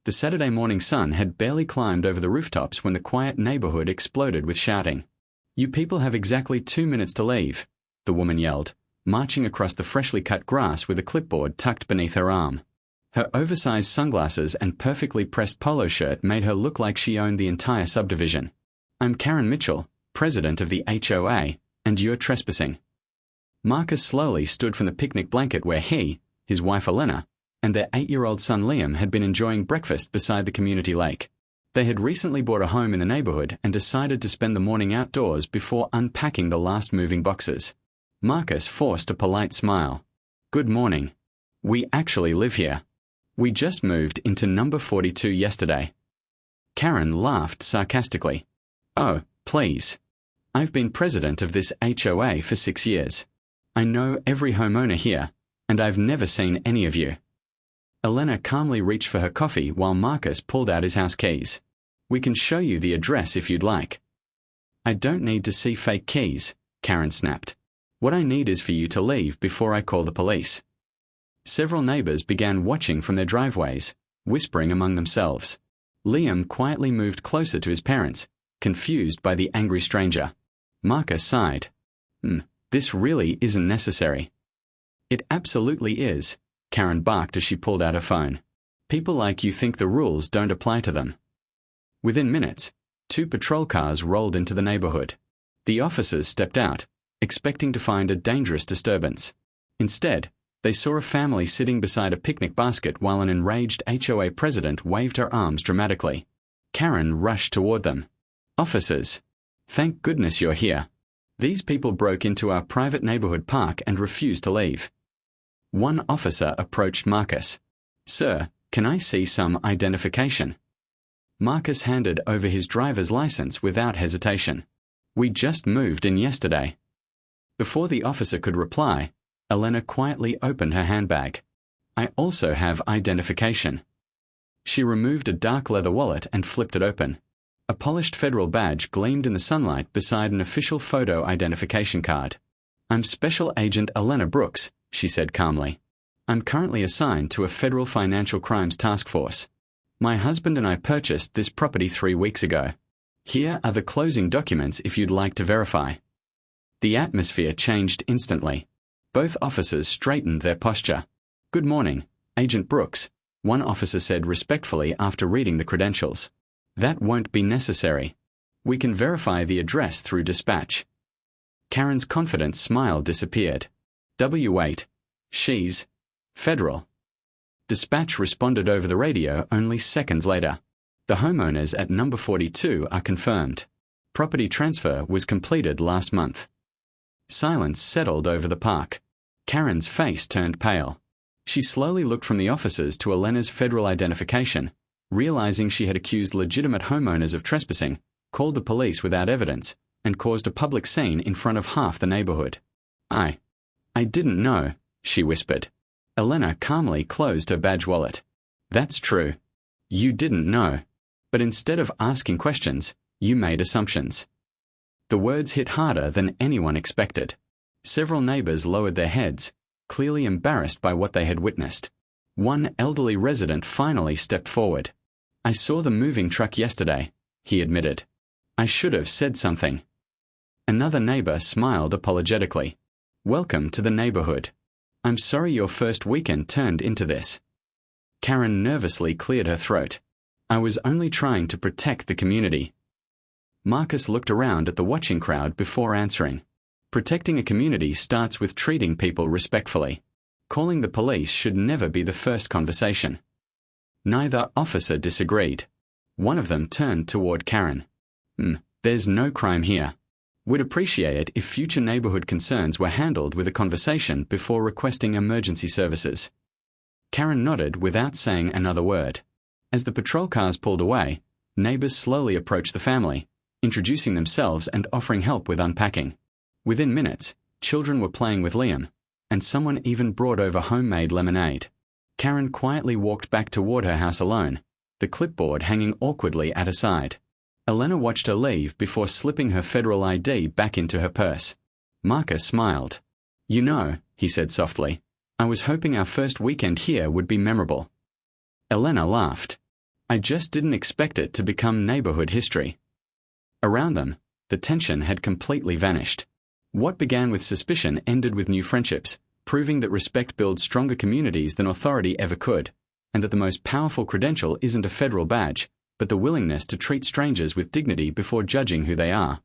The Saturday morning sun had barely climbed over the rooftops when the quiet neighborhood exploded with shouting. "You people have exactly 2 minutes to leave," the woman yelled, marching across the freshly cut grass with a clipboard tucked beneath her arm. Her oversized sunglasses and perfectly pressed polo shirt made her look like she owned the entire subdivision. "I'm Karen Mitchell, president of the HOA, and you're trespassing." Marcus slowly stood from the picnic blanket where he, his wife Elena, and their 8-year-old son Liam had been enjoying breakfast beside the community lake. They had recently bought a home in the neighborhood and decided to spend the morning outdoors before unpacking the last moving boxes. Marcus forced a polite smile. "Good morning. We actually live here. We just moved into number 42 yesterday." Karen laughed sarcastically. "Oh, please. I've been president of this HOA for 6 years. I know every homeowner here, and I've never seen any of you." Elena calmly reached for her coffee while Marcus pulled out his house keys. "We can show you the address if you'd like." "I don't need to see fake keys," Karen snapped. "What I need is for you to leave before I call the police." Several neighbors began watching from their driveways, whispering among themselves. Liam quietly moved closer to his parents, confused by the angry stranger. Marcus sighed. This really isn't necessary." "It absolutely is," Karen barked as she pulled out her phone. "People like you think the rules don't apply to them." Within minutes, 2 patrol cars rolled into the neighborhood. The officers stepped out, expecting to find a dangerous disturbance. Instead, they saw a family sitting beside a picnic basket while an enraged HOA president waved her arms dramatically. Karen rushed toward them. "Officers, thank goodness you're here. These people broke into our private neighborhood park and refused to leave." One officer approached Marcus. "Sir, can I see some identification?" Marcus handed over his driver's license without hesitation. "We just moved in yesterday." Before the officer could reply, Elena quietly opened her handbag. "I also have identification." She removed a dark leather wallet and flipped it open. A polished federal badge gleamed in the sunlight beside an official photo identification card. "I'm Special Agent Elena Brooks," she said calmly. "I'm currently assigned to a federal financial crimes task force. My husband and I purchased this property 3 weeks ago. Here are the closing documents if you'd like to verify." The atmosphere changed instantly. Both officers straightened their posture. "Good morning, Agent Brooks," one officer said respectfully after reading the credentials. "That won't be necessary. We can verify the address through dispatch." Karen's confident smile disappeared. "W8. She's federal." Dispatch responded over the radio only seconds later. "The homeowners at number 42 are confirmed. Property transfer was completed last month." Silence settled over the park. Karen's face turned pale. She slowly looked from the officers to Elena's federal identification, realizing she had accused legitimate homeowners of trespassing, called the police without evidence, and caused a public scene in front of half the neighborhood. I didn't know," she whispered. Elena calmly closed her badge wallet. "That's true. You didn't know. But instead of asking questions, you made assumptions." The words hit harder than anyone expected. Several neighbors lowered their heads, clearly embarrassed by what they had witnessed. One elderly resident finally stepped forward. "I saw the moving truck yesterday," he admitted. "I should have said something." Another neighbor smiled apologetically. "Welcome to the neighborhood. I'm sorry your first weekend turned into this." Karen nervously cleared her throat. "I was only trying to protect the community." Marcus looked around at the watching crowd before answering. Protecting a community starts with treating people respectfully. Calling the police should never be the first conversation. Neither officer disagreed. One of them turned toward Karen. There's no crime here. We'd appreciate it if future neighborhood concerns were handled with a conversation before requesting emergency services." Karen nodded without saying another word. As the patrol cars pulled away, neighbors slowly approached the family, introducing themselves and offering help with unpacking. Within minutes, children were playing with Liam, and someone even brought over homemade lemonade. Karen quietly walked back toward her house alone, the clipboard hanging awkwardly at her side. Elena watched her leave before slipping her federal ID back into her purse. Marcus smiled. "You know," he said softly, "I was hoping our first weekend here would be memorable." Elena laughed. I just didn't expect it to become neighborhood history. Around them, the tension had completely vanished. What began with suspicion ended with new friendships, proving that respect builds stronger communities than authority ever could, and that the most powerful credential isn't a federal badge, but the willingness to treat strangers with dignity before judging who they are.